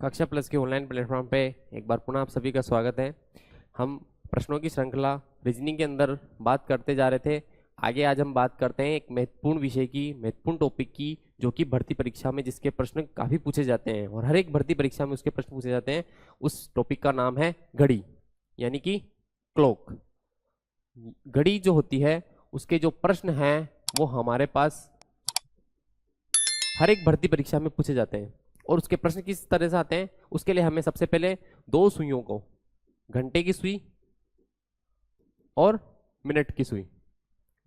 कक्षा प्लस के online platform पे एक बार पुनः आप सभी का स्वागत है। हम प्रश्नों की श्रृंखला रीजनिंग के अंदर बात करते जा रहे थे। आगे आज हम बात करते हैं एक महत्वपूर्ण विषय की, महत्वपूर्ण टॉपिक की, जो कि भर्ती परीक्षा में जिसके प्रश्न काफ़ी पूछे जाते हैं और हर एक भर्ती परीक्षा में उसके प्रश्न पूछे जाते हैं। उस टॉपिक का नाम है घड़ी, यानी कि क्लॉक। घड़ी जो होती है उसके जो प्रश्न हैं वो हमारे पास हर एक भर्ती परीक्षा में पूछे जाते हैं। और उसके प्रश्न किस तरह से आते हैं, उसके लिए हमें सबसे पहले दो सुइयों को, घंटे की सुई और मिनट की सुई,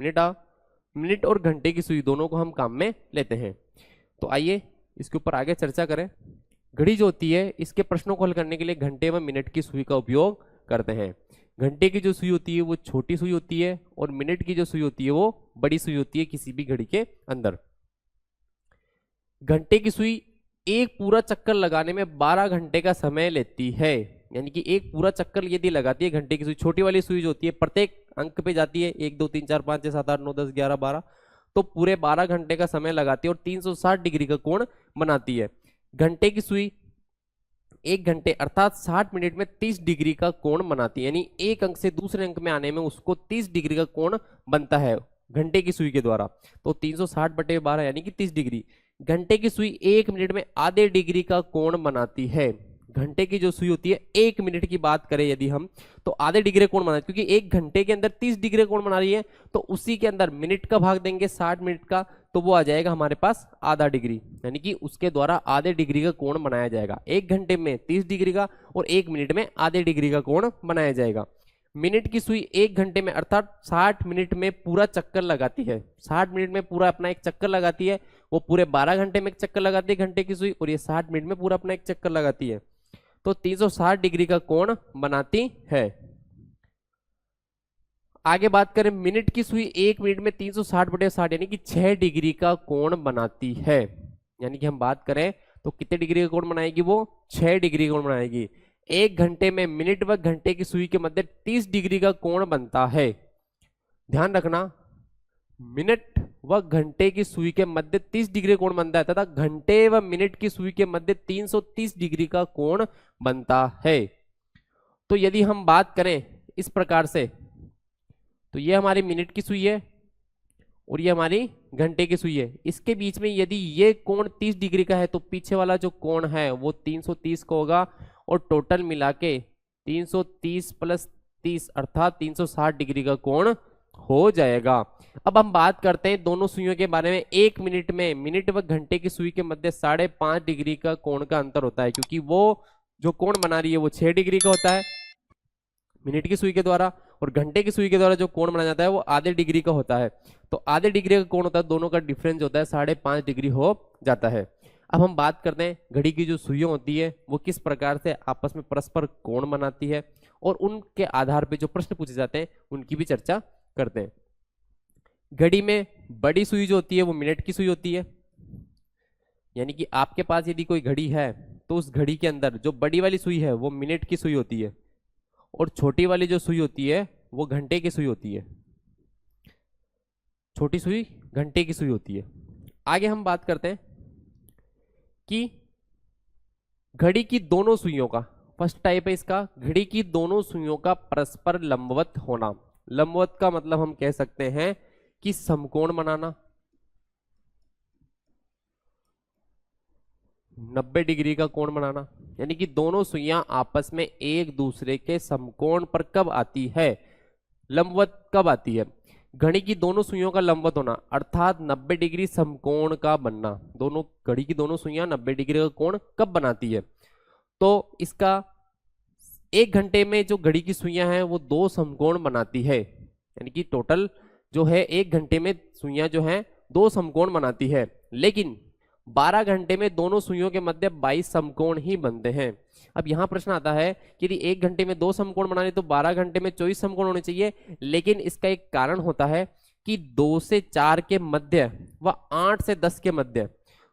मिनट और घंटे की सुई दोनों को हम काम में लेते हैं। तो आइए इसके ऊपर आगे चर्चा करें। घड़ी जो होती है इसके प्रश्नों को हल करने के लिए घंटे व मिनट की सुई का उपयोग करते हैं। घंटे की जो सुई होती है वो छोटी सुई होती है और मिनट की जो सुई होती है वो बड़ी सुई होती है किसी भी घड़ी के अंदर। घंटे की सुई एक पूरा चक्कर लगाने में 12 घंटे का समय लेती है, यानी कि एक पूरा चक्कर यदि लगाती है घंटे की सुई, छोटी वाली सुई जो होती है प्रत्येक अंक पे जाती है, 1 2 3 4 5 6 7 8 9 10 11 12, तो पूरे 12 घंटे का समय लगाती है और 360 डिग्री का कोण बनाती है। घंटे की सुई 1 घंटे अर्थात 60 मिनट में 30 डिग्री का कोण बनाती है, यानी एक अंक से दूसरे अंक में आने में उसको 30 डिग्री का कोण बनता है घंटे की सुई के द्वारा। तो 360/12 यानी कि 30 डिग्री। घंटे की सुई 1 मिनट में आधे डिग्री का कोण बनाती है। घंटे की जो सुई होती है 1 मिनट की बात करें यदि हम, तो आधे डिग्री कोण बनाती है, क्योंकि 1 घंटे के अंदर 30 डिग्री कोण बना रही है, तो उसी के अंदर मिनट का भाग देंगे 60 मिनट का, तो वो आ जाएगा हमारे पास आधा डिग्री, यानी कि उसके द्वारा आधे डिग्री का कोण बनाया जाएगा। 1 घंटे में 30 डिग्री का और 1 मिनट में आधे डिग्री का कोण बनाया जाएगा। मिनट की सुई 1 घंटे में अर्थात 60 मिनट में पूरा चक्कर लगाती है। 60 मिनट में पूरा अपना एक चक्कर लगाती है, वो पूरे 12 घंटे में एक चक्कर लगाती है घंटे की सुई, और ये 60 मिनट में पूरा अपना एक चक्कर लगाती है, तो 360 डिग्री का कोण बनाती है। आगे बात करें, मिनट की सुई 1 मिनट में 360/60 यानी कि 6 डिग्री का कोण बनाती है। यानी कि हम बात करें तो कितने डिग्री का कोण बनाएगी, वो 6 डिग्री का कोण बनाएगी। 1 घंटे में मिनट व घंटे की सुई के मध्य 30 डिग्री का कोण बनता है। ध्यान रखना, मिनट व घंटे की सुई के मध्य 30 डिग्री कोण बनता है तथा घंटे व मिनट की सुई के मध्य 330 डिग्री का कोण बनता है। तो यदि हम बात करें इस प्रकार से, तो ये हमारी मिनट की सुई है और ये हमारी घंटे की सुई है। इसके बीच में यदि ये कोण 30 डिग्री का है तो पीछे वाला जो कोण है वो 330 का होगा, और टोटल मिला के 330 + 30 अर्थात 360 डिग्री का कोण हो जाएगा। अब हम बात करते हैं दोनों सुइयों के बारे में। 1 मिनट में मिनट व घंटे की सुई के मध्य 5.5 डिग्री का कोण का अंतर होता है, क्योंकि वो जो कोण बना रही है वो 6 डिग्री का होता है मिनट की सुई के द्वारा, और घंटे की सुई के द्वारा जो कोण बनाया जाता है वो आधे डिग्री का होता है। तो आधे डिग्री का कोण होता है, दोनों का डिफरेंस होता है 5.5 डिग्री हो जाता है। अब हम बात करते हैं घड़ी की जो सुइयां होती है वो किस प्रकार से आपस में परस्पर कोण बनाती है, और उनके आधार पे जो प्रश्न पूछे जाते हैं उनकी भी चर्चा करते हैं। घड़ी में बड़ी सुई जो होती है वो मिनट की सुई होती है, यानी कि आपके पास यदि कोई घड़ी है तो उस घड़ी के अंदर जो बड़ी वाली सुई है वो मिनट की सुई होती है, और छोटी वाली जो सुई होती है वो घंटे की सुई होती है। छोटी सुई घंटे की सुई होती है। आगे हम बात करते हैं कि घड़ी की दोनों सुइयों का, फर्स्ट टाइप है इसका, घड़ी की दोनों सुइयों का परस्पर लंबवत होना। लंबवत का मतलब हम कह सकते हैं कि समकोण बनाना, 90 डिग्री का कोण बनाना, यानी कि दोनों सुइयां आपस में एक दूसरे के समकोण पर कब आती है, लंबवत कब आती है। घड़ी की दोनों सुइयों का लंबवत होना अर्थात 90 डिग्री समकोण का बनना। दोनों घड़ी की दोनों सुइयां 90 डिग्री का कोण कब बनाती है, तो इसका 1 घंटे में जो घड़ी की सुइयां हैं वो 2 समकोण बनाती है, यानी कि टोटल जो है 1 घंटे में सुइयां जो हैं 2 समकोण बनाती है। लेकिन 12 घंटे में दोनों सुइयों के मध्य 22 समकोण ही बनते हैं। अब यहाँ प्रश्न आता है कि यदि 1 घंटे में 2 समकोण बनाने तो 12 घंटे में 24 समकोण होने चाहिए, लेकिन इसका एक कारण होता है कि 2 से 4 के मध्य व 8 से 10 के मध्य,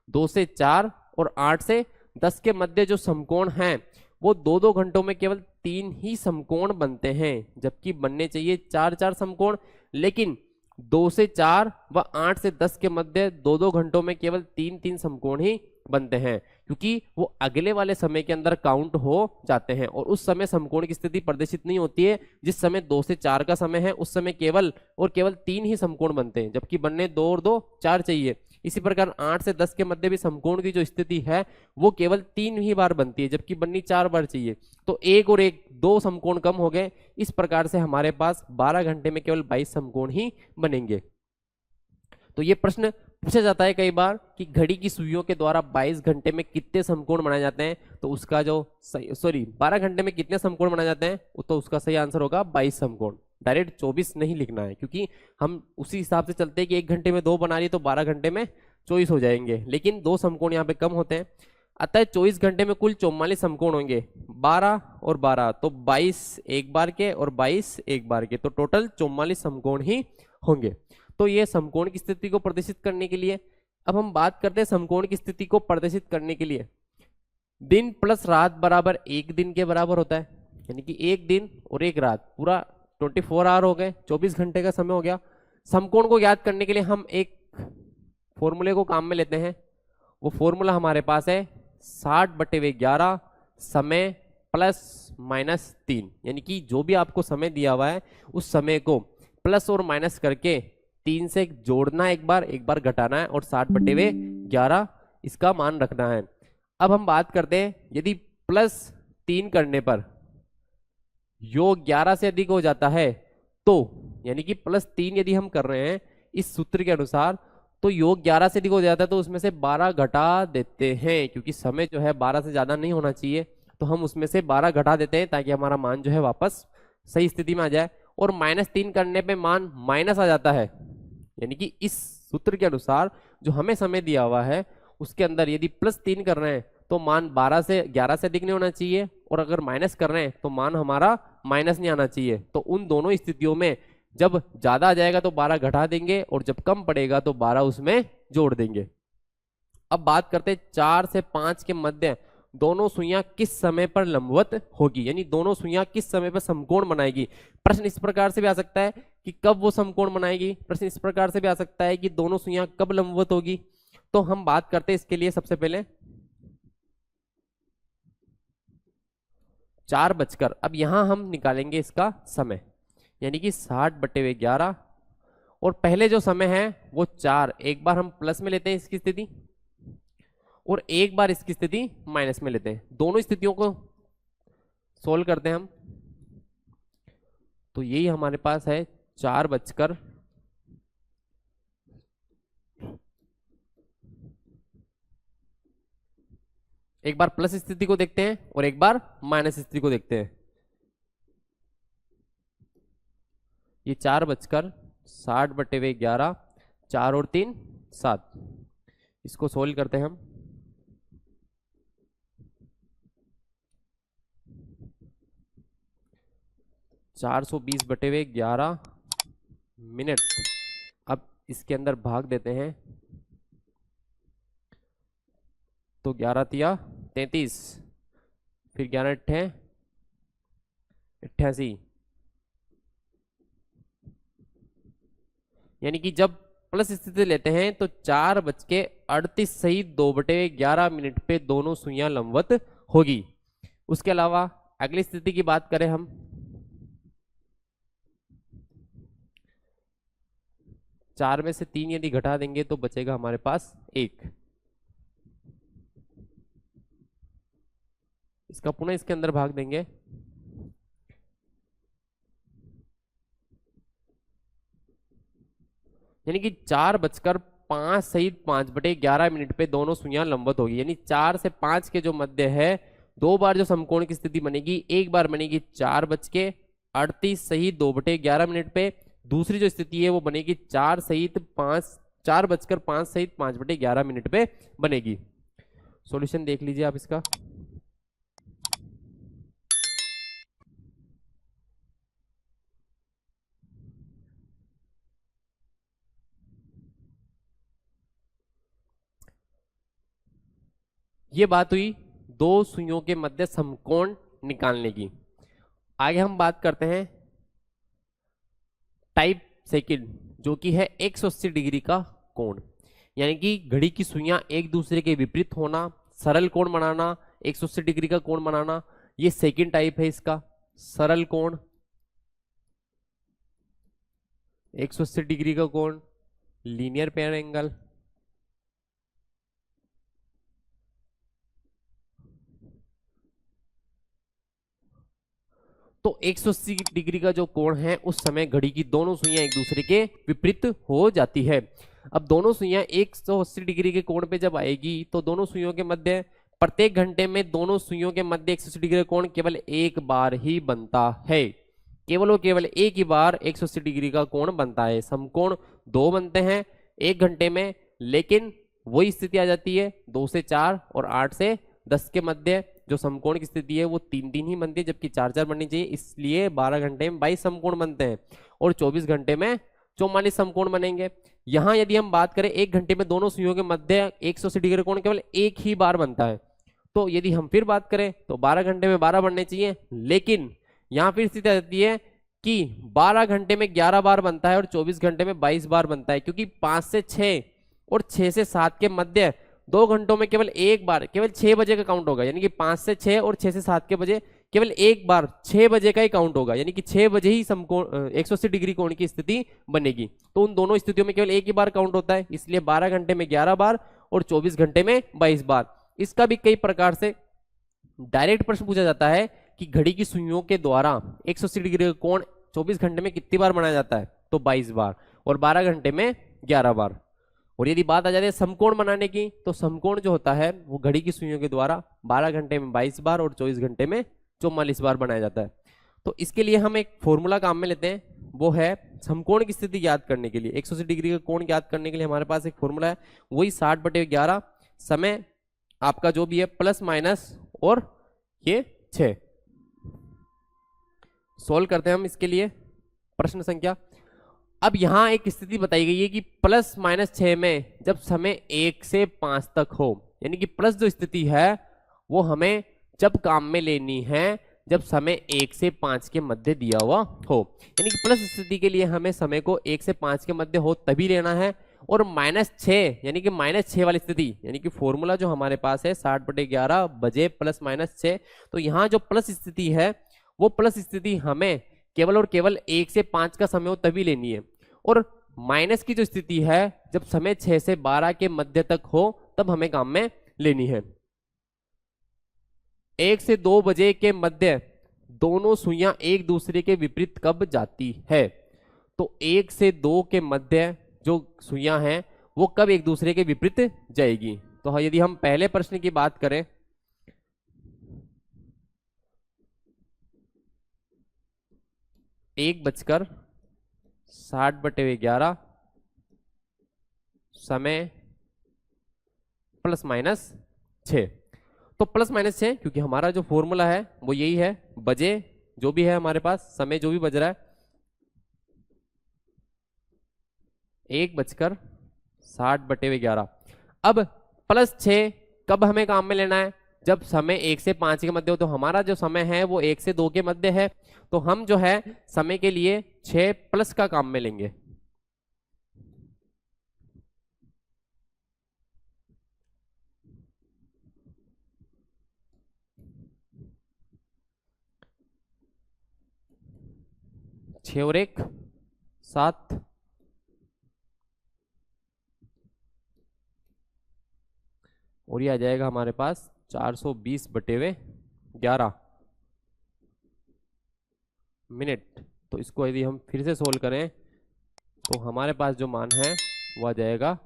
2 से 4 और 8 से 10 के मध्य जो समकोण हैं वो 2-2 घंटों में केवल 3 ही समकोण बनते हैं, जबकि बनने चाहिए 4-4 समकोण। लेकिन 2 से 4 व 8 से 10 के मध्य 2-2 घंटों में केवल 3-3 समकोण ही बनते हैं। क्योंकि वो अगले वाले समय के अंदर काउंट हो जाते हैं और उस समय समकोण की स्थिति प्रदर्शित नहीं होती है। जिस समय 2 से 4 का समय है उस समय केवल और केवल 3 ही समकोण बनते हैं, जबकि बनने 2 और 2 4 चाहिए। इसी प्रकार 8 से 10 के मध्य भी समकोण की जो स्थिति है वो केवल 3 ही बार बनती है, जबकि बननी 4 बार चाहिए। तो 1 और 1 2 समकोण कम हो गए। इस प्रकार से हमारे पास 12 घंटे में केवल 22 समकोण ही बनेंगे। तो ये प्रश्न पूछा जाता है कई बार कि घड़ी की सुइयों के द्वारा 22 घंटे में कितने समकोण बनाए जाते हैं, तो उसका जो 12 घंटे में कितने समकोण बनाए जाते हैं, तो उसका सही आंसर होगा 22 समकोण। डायरेक्ट 24 नहीं लिखना है, क्योंकि हम उसी हिसाब से चलते हैं कि 1 घंटे में 2 बना रही तो 12 घंटे में 24 हो जाएंगे, लेकिन 2 समकोण यहाँ पे कम होते हैं। अतः 24 घंटे में कुल 44 समकोण होंगे, 12 और 12 तो 22 एक बार के और 22 एक बार के, तो टोटल 44 समकोण ही होंगे। तो ये समकोण की स्थिति को प्रदर्शित करने के लिए। अब हम बात करते हैं समकोण की स्थिति को प्रदर्शित करने के लिए दिन प्लस रात बराबर 1 दिन के बराबर होता है, यानी कि 1 दिन और 1 रात पूरा 24 आवर हो गए, 24 घंटे का समय हो गया। समकोण को ज्ञात करने के लिए हम एक फॉर्मूले को काम में लेते हैं। वो फॉर्मूला हमारे पास है 60/11 समय प्लस माइनस 3, यानी कि जो भी आपको समय दिया हुआ है उस समय को प्लस और माइनस करके 3 से जोड़ना, एक बार घटाना है और 60/11 इसका मान रखना है। अब हम बात करते हैं यदि प्लस 3 करने पर योग 11 से अधिक हो जाता है तो, यानी कि प्लस 3 यदि हम कर रहे हैं इस सूत्र के अनुसार, तो योग 11 से अधिक हो जाता है तो उसमें से 12 घटा देते हैं, क्योंकि समय जो है 12 से ज्यादा नहीं होना चाहिए, तो हम उसमें से 12 घटा देते हैं ताकि हमारा मान जो है वापस सही स्थिति में आ जाए। और -3 करने पे मान माइनस आ जाता है, यानी कि इस सूत्र के अनुसार जो हमें समय दिया हुआ है उसके अंदर यदि +3 कर रहे हैं तो मान 11 से अधिक नहीं होना चाहिए, और अगर माइनस कर रहे हैं तो मान हमारा माइनस नहीं आना चाहिए। तो उन दोनों स्थितियों में जब ज्यादा आ जाएगा तो 12 घटा देंगे और जब कम पड़ेगा तो 12 उसमें जोड़ देंगे। अब बात करते हैं 4 से 5 के मध्य दोनों सुइयां किस समय पर लंबवत होगी, यानी दोनों सुइयां किस समय पर समकोण बनाएगी। प्रश्न इस प्रकार से भी आ सकता है कि कब वो समकोण बनाएगी, प्रश्न इस प्रकार से भी आ सकता है कि दोनों सुइयां कब लंबवत होगी। तो हम बात करते हैं इसके लिए सबसे पहले 4 बजकर, अब यहां हम निकालेंगे इसका समय, यानी कि 60/11 और पहले जो समय है वो 4, एक बार हम प्लस में लेते हैं इसकी स्थिति और एक बार इसकी स्थिति माइनस में लेते हैं। दोनों स्थितियों को सोल्व करते हैं हम, तो यही हमारे पास है 4 बजकर, एक बार प्लस स्थिति को देखते हैं और एक बार माइनस स्थिति को देखते हैं। ये 4 बजकर 60/11, 4 और 3 7, इसको सोल्व करते हैं हम। (420/11 मिनट। अब इसके अंदर भाग देते हैं तो 11 तिया 33, फिर 11 अट्ठे 88, यानी कि जब प्लस स्थिति लेते हैं तो 4:38 सही 2/11 मिनट पे दोनों सुइयां लंबवत होगी। उसके अलावा अगली स्थिति की बात करें हम, चार में से 3 यदि घटा देंगे तो बचेगा हमारे पास 1, इसका पुनः इसके अंदर भाग देंगे, यानी कि 4:05 सहित 5/11 मिनट पे दोनों सुइयां लंबवत होगी। यानी 4 से 5 के जो मध्य है 2 बार जो समकोण की स्थिति बनेगी, एक बार बनेगी 4:38 सहित 2/11 मिनट पे, दूसरी जो स्थिति है वो बनेगी 4 सहित 5, 4:05 सहित 5/11 मिनट पे बनेगी। सॉल्यूशन देख लीजिए आप इसका। ये बात हुई दो सुइयों के मध्य समकोण निकालने की। आगे हम बात करते हैं टाइप सेकंड, जो कि है 180 डिग्री का कोण, यानी कि घड़ी की सुइयां एक दूसरे के विपरीत होना, सरल कोण बनाना, 180 डिग्री का कोण बनाना, ये सेकंड टाइप है इसका, सरल कोण, 180 डिग्री का कोण, लीनियर पेयर एंगल। तो 180 डिग्री का जो कोण है उस समय घड़ी की दोनों सुइयां एक दूसरे के विपरीत हो जाती है। अब दोनों सुइयां 180 डिग्री के कोण पे जब आएगी तो दोनों सुइयों के मध्य प्रत्येक घंटे में दोनों सुइयों के मध्य 180 डिग्री का कोण केवल एक बार ही बनता है, केवल और केवल एक ही बार 180 डिग्री का कोण बनता है। समकोण दो बनते हैं एक घंटे में, लेकिन वही स्थिति आ जाती है 2 से 4 और 8 से 10 के मध्य जो समकोण की स्थिति है वो 3-3 ही बनती है, जबकि 4-4 बननी चाहिए। इसलिए 12 घंटे में 22 समकोण बनते हैं और 24 घंटे में 44 समकोण बनेंगे। यहां यदि हम बात करें एक घंटे में दोनों सुइयों के मध्य 180 डिग्री कोण केवल एक ही बार बनता है। तो यदि हम फिर बात करें तो 12 घंटे में 12 बनने चाहिए, लेकिन यहां फिर स्थिति आ जाती है कि 12 घंटे में 11 बार बनता है और 24 घंटे में 22 बार बनता है, क्योंकि 5 से 6 और 6 से 7 के मध्य 2 घंटों में केवल एक बार, केवल 6 बजे का काउंट होगा। यानी कि 5 से 6 और 6 से 7 के बजे केवल एक बार 6 बजे का ही काउंट होगा, यानी कि 6 बजे ही समकोण 180 डिग्री कोण की स्थिति बनेगी। तो उन दोनों स्थितियों में केवल एक ही बार काउंट होता है, इसलिए 12 घंटे में 11 बार और 24 घंटे में 22 बार। इसका भी कई प्रकार से डायरेक्ट प्रश्न पूछा जाता है कि घड़ी की सुइयों के द्वारा 180 डिग्री का कोण 24 घंटे में कितनी बार बनाया जाता है, तो 22 बार, और 12 घंटे में 11 बार। और यदि बात आ जाती है समकोण बनाने की, तो समकोण जो होता है वो घड़ी की सुइयों के द्वारा 12 घंटे में 22 बार और 24 घंटे में 44 बार बनाया जाता है। तो इसके लिए हम एक फॉर्मूला काम में लेते हैं, वो है समकोण की स्थिति याद करने के लिए, 180 डिग्री का कोण याद करने के लिए हमारे पास एक फॉर्मूला है, वही 60/11 समय आपका जो भी है प्लस माइनस और ये 6। सोल्व करते हैं हम इसके लिए प्रश्न संख्या। अब यहां एक स्थिति बताई गई है कि प्लस माइनस 6 में जब समय 1 से 5 तक हो, यानी कि प्लस जो स्थिति है वो हमें जब काम में लेनी है जब समय 1 से 5 के मध्य दिया हुआ हो, यानी कि प्लस स्थिति के लिए हमें समय को 1 से 5 के मध्य हो तभी लेना है। और -6 यानी कि -6 वाली स्थिति, यानी कि फॉर्मूला जो हमारे पास है 60/11 बजे प्लस माइनस 6, तो यहाँ जो प्लस स्थिति है वो प्लस स्थिति हमें केवल और केवल 1 से 5 का समय हो तभी लेनी है। और माइनस की जो स्थिति है जब समय 6 से 12 के मध्य तक हो तब हमें काम में लेनी है। 1 से 2 बजे के मध्य दोनों सुइयां एक दूसरे के विपरीत कब जाती है, तो 1 से 2 के मध्य जो सुइयां हैं वो कब एक दूसरे के विपरीत जाएगी। तो यदि हम पहले प्रश्न की बात करें, 1:60/11 समय प्लस माइनस 6, तो प्लस माइनस 6 क्योंकि हमारा जो फॉर्मूला है वो यही है, बजे जो भी है हमारे पास, समय जो भी बज रहा है 1:60/11। अब प्लस 6 कब हमें काम में लेना है, जब समय 1 से 5 के मध्य हो। तो हमारा जो समय है वो 1 से 2 के मध्य है, तो हम जो है समय के लिए 6 प्लस का काम में लेंगे। छः और 1 7, और ये आ जाएगा हमारे पास 420/11 मिनट। तो इसको यदि हम फिर से सोल्व करें तो हमारे पास जो मान है वो आ जाएगा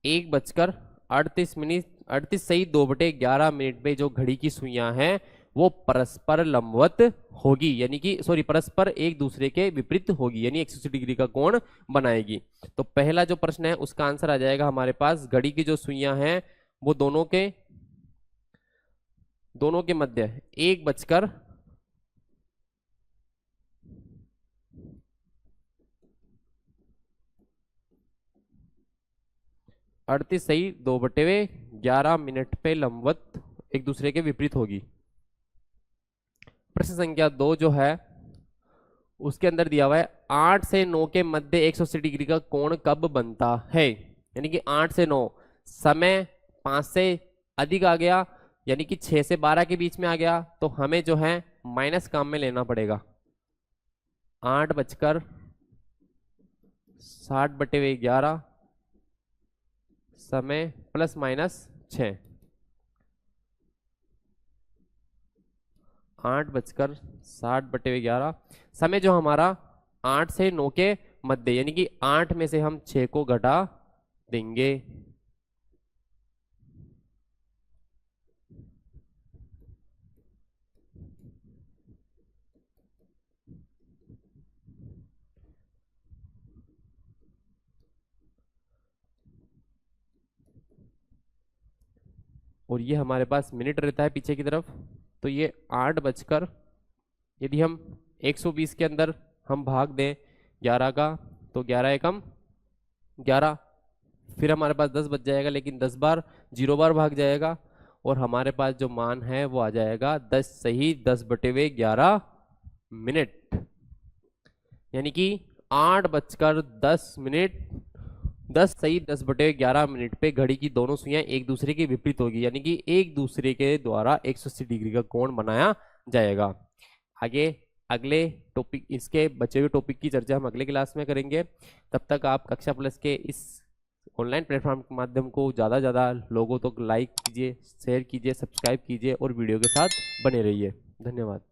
1:38 38 सही 2/11 पे जो घड़ी की सुइयां हैं वो परस्पर लंबवत होगी, यानी कि सॉरी परस्पर एक दूसरे के विपरीत होगी, यानी 180 डिग्री का कोण बनाएगी। तो पहला जो प्रश्न है उसका आंसर आ जाएगा हमारे पास, घड़ी की जो सुइयां हैं वो दोनों के मध्य 1:38 सही 2/11 मिनट पे लंबवत एक दूसरे के विपरीत होगी। प्रश्न संख्या 2 जो है उसके अंदर दिया हुआ है 8 से 9 के मध्य 180 डिग्री का कोण कब बनता है। यानी कि 8 से 9, समय 5 से अधिक आ गया, यानी कि 6 से 12 के बीच में आ गया, तो हमें जो है माइनस काम में लेना पड़ेगा। 8:60/11 समय प्लस माइनस 6। 8:60/11 समय जो हमारा 8 से 9 के मध्य, यानी कि 8 में से हम 6 को घटा देंगे। और ये हमारे पास मिनट रहता है पीछे की तरफ, तो ये 8 बजकर, यदि हम 120 के अंदर हम भाग दें 11 का, तो 11 एकम 11, फिर हमारे पास 10 बच जाएगा, लेकिन 10 बार 0 बार भाग जाएगा, और हमारे पास जो मान है वो आ जाएगा 10 सही 10/11 मिनट। यानी कि 8:10 10 सही 10/11 मिनट पे घड़ी की दोनों सुइयां एक दूसरे के विपरीत होगी, यानी कि एक दूसरे के द्वारा 180 डिग्री का कोण बनाया जाएगा। आगे अगले टॉपिक, इसके बचे हुए टॉपिक की चर्चा हम अगले क्लास में करेंगे। तब तक आप कक्षा प्लस के इस ऑनलाइन प्लेटफॉर्म के माध्यम को ज़्यादा से ज़्यादा लोगों तक लाइक कीजिए, शेयर कीजिए, सब्सक्राइब कीजिए और वीडियो के साथ बने रहिए। धन्यवाद।